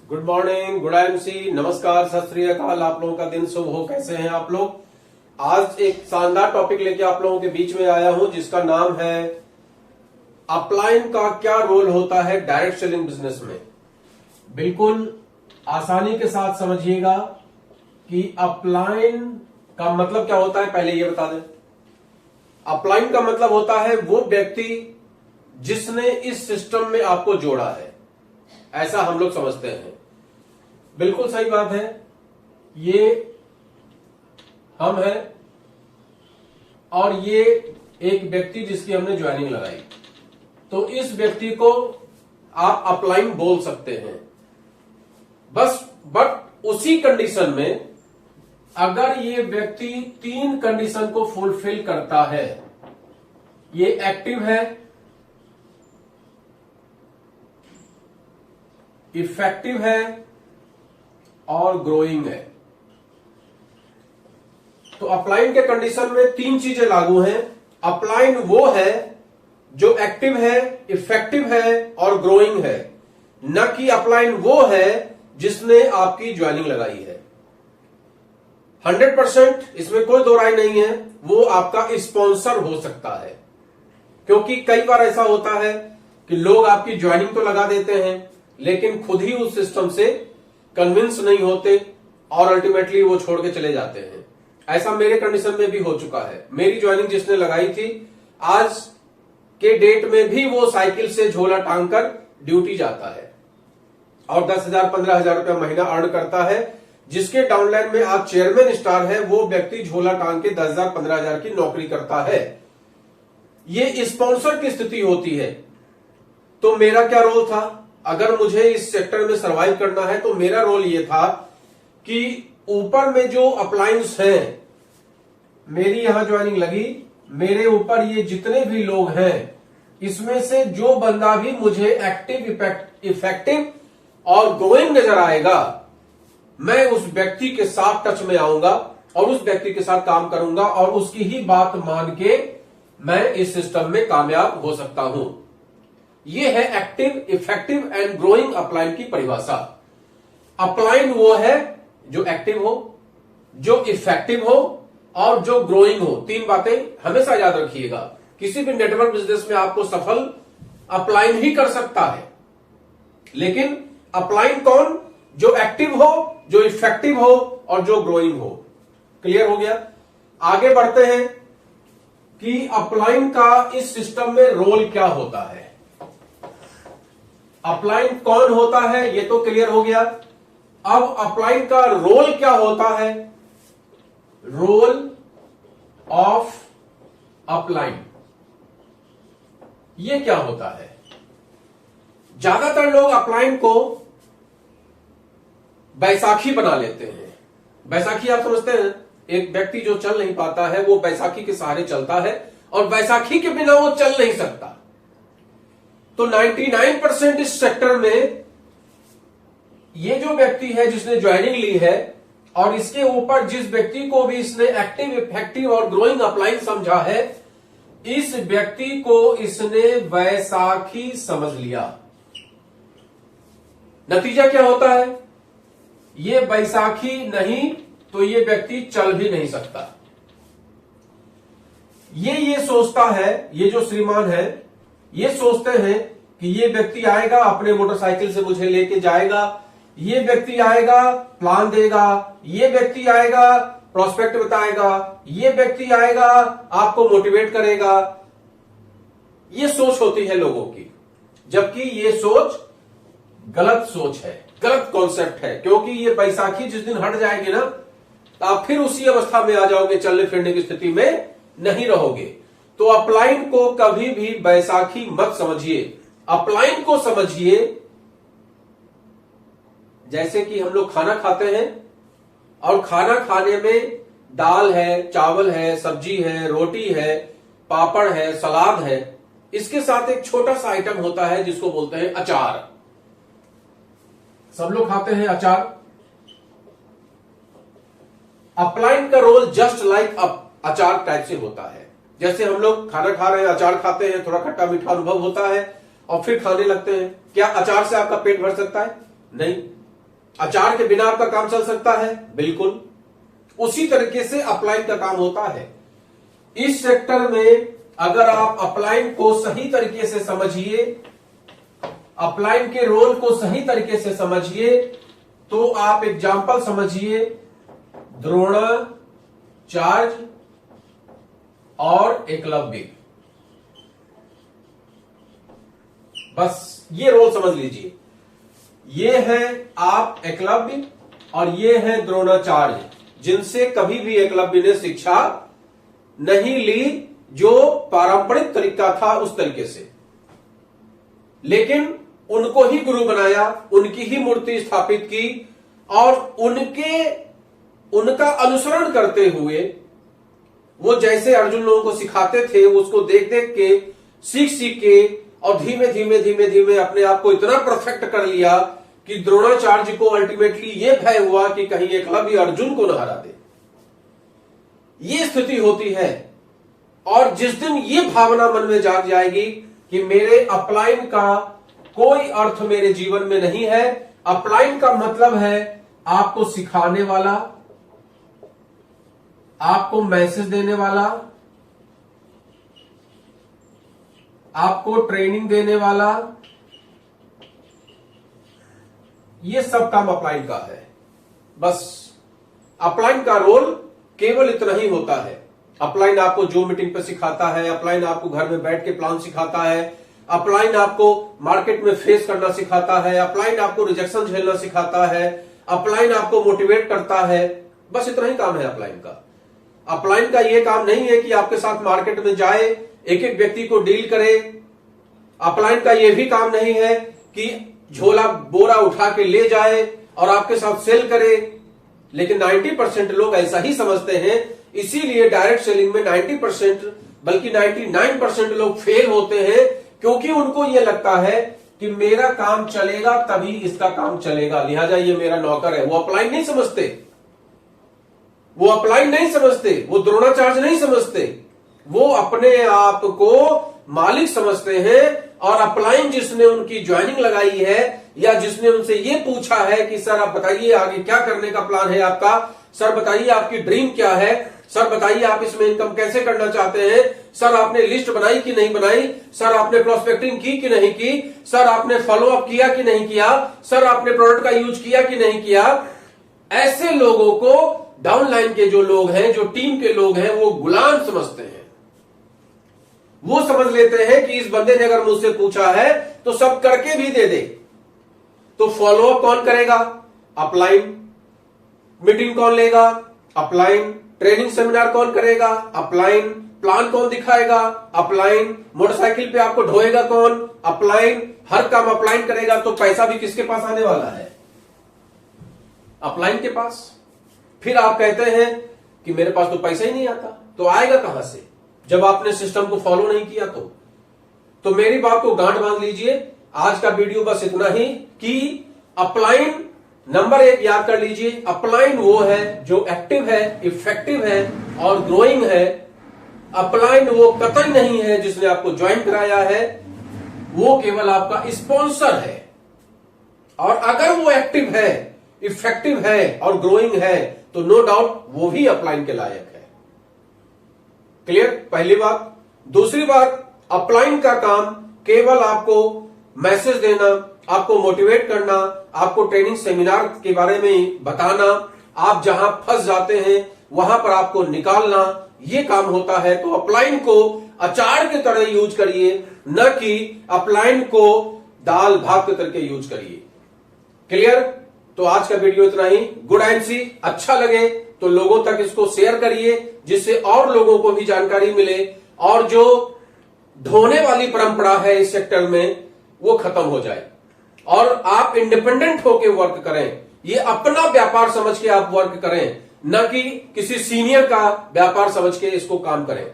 Good morning, good MC, नमस्कार, सत श्री अकाल। आप लोगों का दिन शुभ हो। कैसे हैं आप लोग? आज एक शानदार टॉपिक लेके आप लोगों के बीच में आया हूं जिसका नाम है अपलाइन का क्या रोल होता है डायरेक्ट सेलिंग बिजनेस में। बिल्कुल आसानी के साथ समझिएगा कि अपलाइन का मतलब क्या होता है। पहले ये बता दें, अपलाइन का मतलब होता है वो व्यक्ति जिसने इस सिस्टम में आपको जोड़ा है, ऐसा हम लोग समझते हैं। बिल्कुल सही बात है। ये हम हैं और ये एक व्यक्ति जिसकी हमने ज्वाइनिंग लगाई, तो इस व्यक्ति को आप अपलाइन बोल सकते हैं। बट उसी कंडीशन में अगर ये व्यक्ति 3 कंडीशन को फुलफिल करता है, ये एक्टिव है, इफेक्टिव है और ग्रोइंग है। तो अपलाइन के कंडीशन में 3 चीजें लागू हैं। अपलाइन वो है जो एक्टिव है, इफेक्टिव है और ग्रोइंग है, न कि अपलाइन वो है जिसने आपकी ज्वाइनिंग लगाई है। 100% इसमें कोई दो राय नहीं है। वो आपका स्पॉन्सर हो सकता है, क्योंकि कई बार ऐसा होता है कि लोग आपकी ज्वाइनिंग तो लगा देते हैं लेकिन खुद ही उस सिस्टम से कन्विंस नहीं होते और अल्टीमेटली वो छोड़ के चले जाते हैं। ऐसा मेरे कंडीशन में भी हो चुका है। मेरी ज्वाइनिंग जिसने लगाई थी, आज के डेट में भी वो साइकिल से झोला टांग कर ड्यूटी जाता है और 10,000 15,000 रुपया महीना अर्न करता है। जिसके डाउनलाइन में आज चेयरमैन स्टार है, वो व्यक्ति झोला टांग के 10,000 15,000 की नौकरी करता है। ये स्पॉन्सर की स्थिति होती है। तो मेरा क्या रोल था? अगर मुझे इस सेक्टर में सरवाइव करना है तो मेरा रोल ये था कि ऊपर में जो अपलाइंस हैं, मेरी यहां ज्वाइनिंग लगी, मेरे ऊपर ये जितने भी लोग हैं, इसमें से जो बंदा भी मुझे एक्टिव, इफेक्टिव और ग्रोइंग नजर आएगा, मैं उस व्यक्ति के साथ टच में आऊंगा और उस व्यक्ति के साथ काम करूंगा और उसकी ही बात मान के मैं इस सिस्टम में कामयाब हो सकता हूं। यह है active, effective and growing upline की परिभाषा। अपलाइन वो है जो एक्टिव हो, जो इफेक्टिव हो और जो ग्रोइंग हो। 3 बातें हमेशा याद रखिएगा। किसी भी नेटवर्क बिजनेस में आपको सफल अपलाइन ही कर सकता है, लेकिन अपलाइन कौन? जो एक्टिव हो, जो इफेक्टिव हो और जो ग्रोइंग हो। क्लियर हो गया? आगे बढ़ते हैं कि अपलाइन का इस सिस्टम में रोल क्या होता है। अपलाइन कौन होता है ये तो क्लियर हो गया। अब अपलाइन का रोल क्या होता है? रोल ऑफ अपलाइन, ये क्या होता है? ज्यादातर लोग अपलाइन को बैसाखी बना लेते हैं। बैसाखी आप समझते हैं? एक व्यक्ति जो चल नहीं पाता है वो बैसाखी के सहारे चलता है और बैसाखी के बिना वो चल नहीं सकता। तो 99% इस सेक्टर में ये जो व्यक्ति है जिसने ज्वाइनिंग ली है और इसके ऊपर जिस व्यक्ति को भी इसने एक्टिव, इफेक्टिव और ग्रोइंग अपलाइन समझा है, इस व्यक्ति को इसने बैसाखी समझ लिया। नतीजा क्या होता है? ये बैसाखी नहीं तो ये व्यक्ति चल भी नहीं सकता। ये सोचता है, ये जो श्रीमान है, ये सोचते हैं कि ये व्यक्ति आएगा अपने मोटरसाइकिल से मुझे लेके जाएगा, ये व्यक्ति आएगा प्लान देगा, ये व्यक्ति आएगा प्रोस्पेक्ट बताएगा, ये व्यक्ति आएगा आपको मोटिवेट करेगा। ये सोच होती है लोगों की, जबकि ये सोच गलत सोच है, गलत कॉन्सेप्ट है। क्योंकि ये बैसाखी जिस दिन हट जाएगी ना, तो आप फिर उसी अवस्था में आ जाओगे, चलने फिरने की स्थिति में नहीं रहोगे। तो अपलाइन को कभी भी बैसाखी मत समझिए। अपलाइन को समझिए जैसे कि हम लोग खाना खाते हैं और खाना खाने में दाल है, चावल है, सब्जी है, रोटी है, पापड़ है, सलाद है, इसके साथ एक छोटा सा आइटम होता है जिसको बोलते हैं अचार। सब लोग खाते हैं अचार। अपलाइन का रोल जस्ट लाइक अचार टाइप से होता है। जैसे हम लोग खाना खा रहे हैं, अचार खाते हैं, थोड़ा खट्टा मीठा अनुभव होता है और फिर खाने लगते हैं। क्या अचार से आपका पेट भर सकता है? नहीं। अचार के बिना आपका काम चल सकता है? बिल्कुल। उसी तरीके से अपलाइन का काम होता है। इस सेक्टर में अगर आप अपलाइन को सही तरीके से समझिए, अपलाइन के रोल को सही तरीके से समझिए, तो आप एग्जाम्पल समझिए, द्रोणाचार्य और एकलव्य, बस ये रोल समझ लीजिए। ये है आप एकलव्य और ये है द्रोणाचार्य, जिनसे कभी भी एकलव्य ने शिक्षा नहीं ली, जो पारंपरिक तरीका था उस तरीके से, लेकिन उनको ही गुरु बनाया, उनकी ही मूर्ति स्थापित की और उनका अनुसरण करते हुए वो जैसे अर्जुन लोगों को सिखाते थे, उसको देख देख के, सीख के और धीमे धीमे अपने आप को इतना परफेक्ट कर लिया कि द्रोणाचार्य को अल्टीमेटली ये भय हुआ कि कहीं एकलव्य अर्जुन को न हरा दे। ये स्थिति होती है। और जिस दिन ये भावना मन में जाग जाएगी कि मेरे अपलाइन का कोई अर्थ मेरे जीवन में नहीं है, अपलाइन का मतलब है आपको सिखाने वाला, आपको मैसेज देने वाला, आपको ट्रेनिंग देने वाला, ये सब काम अपलाइन का है। बस अपलाइन का रोल केवल इतना ही होता है। अपलाइन आपको जो मीटिंग पे सिखाता है, अपलाइन आपको घर में बैठ के प्लान सिखाता है, अपलाइन आपको मार्केट में फेस करना सिखाता है, अपलाइन आपको रिजेक्शन झेलना सिखाता है, अपलाइन आपको मोटिवेट करता है। बस इतना ही काम है अपलाइन का। अपलाइन का यह काम नहीं है कि आपके साथ मार्केट में जाए, एक एक व्यक्ति को डील करे। अपलाइन का यह भी काम नहीं है कि झोला बोरा उठा के ले जाए और आपके साथ सेल करे। लेकिन 90% लोग ऐसा ही समझते हैं, इसीलिए डायरेक्ट सेलिंग में 90% बल्कि 99% लोग फेल होते हैं, क्योंकि उनको यह लगता है कि मेरा काम चलेगा तभी इसका काम चलेगा, लिहाजा ये मेरा नौकर है। वो अपलाइन नहीं समझते, वो अपलाइन नहीं समझते, वो द्रोणाचार्य नहीं समझते, वो अपने आप को मालिक समझते हैं। और अपलाइन जिसने उनकी ज्वाइनिंग लगाई है या जिसने उनसे ये पूछा है कि सर आप बताइए आगे क्या करने का प्लान है आपका, सर बताइए आपकी ड्रीम क्या है, सर बताइए आप इसमें इनकम कैसे करना चाहते हैं, सर आपने लिस्ट बनाई कि नहीं बनाई, सर आपने प्रोस्पेक्टिंग की कि नहीं की, सर आपने फॉलो अप किया कि नहीं किया, सर आपने प्रोडक्ट का यूज किया कि नहीं किया। ऐसे लोगों को डाउनलाइन के जो लोग हैं, जो टीम के लोग हैं, वो गुलाम समझते हैं। वो समझ लेते हैं कि इस बंदे ने अगर मुझसे पूछा है तो सब करके भी दे दे। तो फॉलो अप कौन करेगा? अपलाइन। मीटिंग कौन लेगा? अपलाइन। ट्रेनिंग सेमिनार कौन करेगा? अपलाइन। प्लान कौन दिखाएगा? अपलाइन। मोटरसाइकिल पे आपको ढोएगा कौन? अपलाइन। हर काम अपलाइन करेगा, तो पैसा भी किसके पास आने वाला है? अपलाइन के पास। फिर आप कहते हैं कि मेरे पास तो पैसा ही नहीं आता, तो आएगा कहां से जब आपने सिस्टम को फॉलो नहीं किया? तो मेरी बात को गांठ बांध लीजिए। आज का वीडियो बस इतना ही कि अपलाइन नंबर 1 याद कर लीजिए। अपलाइन वो है जो एक्टिव है, इफेक्टिव है और ग्रोइंग है। अपलाइन वो कतई नहीं है जिसने आपको ज्वाइन कराया है, वो केवल आपका स्पॉन्सर है। और अगर वो एक्टिव है, इफेक्टिव है और ग्रोइंग है, तो नो डाउट वो भी अपलाइन के लायक है। क्लियर? पहली बात। दूसरी बात, अपलाइन का काम केवल आपको मैसेज देना, आपको मोटिवेट करना, आपको ट्रेनिंग सेमिनार के बारे में बताना, आप जहां फंस जाते हैं वहां पर आपको निकालना, ये काम होता है। तो अपलाइन को अचार के तरह यूज करिए, न कि अपलाइन को दाल भात के तरह यूज करिए। क्लियर? तो आज का वीडियो इतना ही। गुड एंड अच्छा लगे तो लोगों तक इसको शेयर करिए, जिससे और लोगों को भी जानकारी मिले और जो ढोने वाली परंपरा है इस सेक्टर में वो खत्म हो जाए और आप इंडिपेंडेंट होकर वर्क करें। ये अपना व्यापार समझ के आप वर्क करें, न कि किसी सीनियर का व्यापार समझ के इसको काम करें।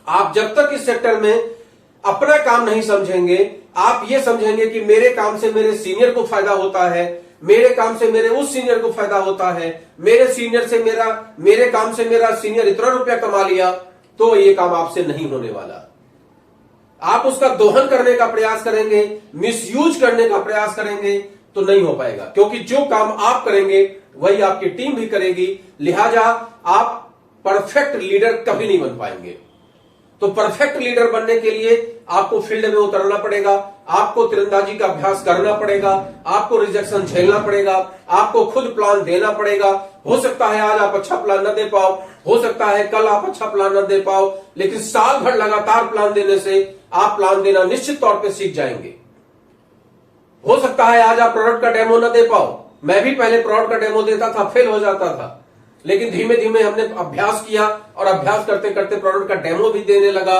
आप जब तक इस सेक्टर में अपना काम नहीं समझेंगे, आप ये समझेंगे कि मेरे काम से मेरे सीनियर को फायदा होता है, मेरे काम से मेरे उस सीनियर को फायदा होता है, मेरे काम से मेरा सीनियर इतना रुपया कमा लिया, तो ये काम आपसे नहीं होने वाला। आप उसका दोहन करने का प्रयास करेंगे, मिसयूज करने का प्रयास करेंगे, तो नहीं हो पाएगा, क्योंकि जो काम आप करेंगे वही आपकी टीम भी करेगी, लिहाजा आप परफेक्ट लीडर कभी नहीं बन पाएंगे। तो परफेक्ट लीडर बनने के लिए आपको फील्ड में उतरना पड़ेगा, आपको तीरंदाजी का अभ्यास करना पड़ेगा, आपको रिजेक्शन झेलना पड़ेगा, आपको खुद प्लान देना पड़ेगा। हो सकता है आज आप अच्छा प्लान न दे पाओ, हो सकता है कल आप अच्छा प्लान न दे पाओ, लेकिन साल भर लगातार प्लान देने से आप प्लान देना निश्चित तौर पे सीख जाएंगे। हो सकता है आज आप प्रोडक्ट का डेमो न दे पाओ, मैं भी पहले प्रोडक्ट का डेमो देता था, फेल हो जाता था, लेकिन धीमे धीमे हमने अभ्यास किया और अभ्यास करते करते प्रोडक्ट का डेमो भी देने लगा,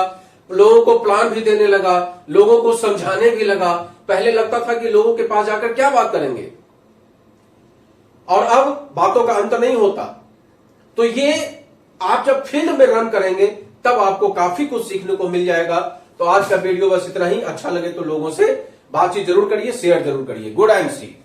लोगों को प्लान भी देने लगा, लोगों को समझाने भी लगा। पहले लगता था कि लोगों के पास जाकर क्या बात करेंगे, और अब बातों का अंत नहीं होता। तो ये आप जब फील्ड में रन करेंगे तब आपको काफी कुछ सीखने को मिल जाएगा। तो आज का वीडियो बस इतना ही। अच्छा लगे तो लोगों से बातचीत जरूर करिए, शेयर जरूर करिए। Good and C.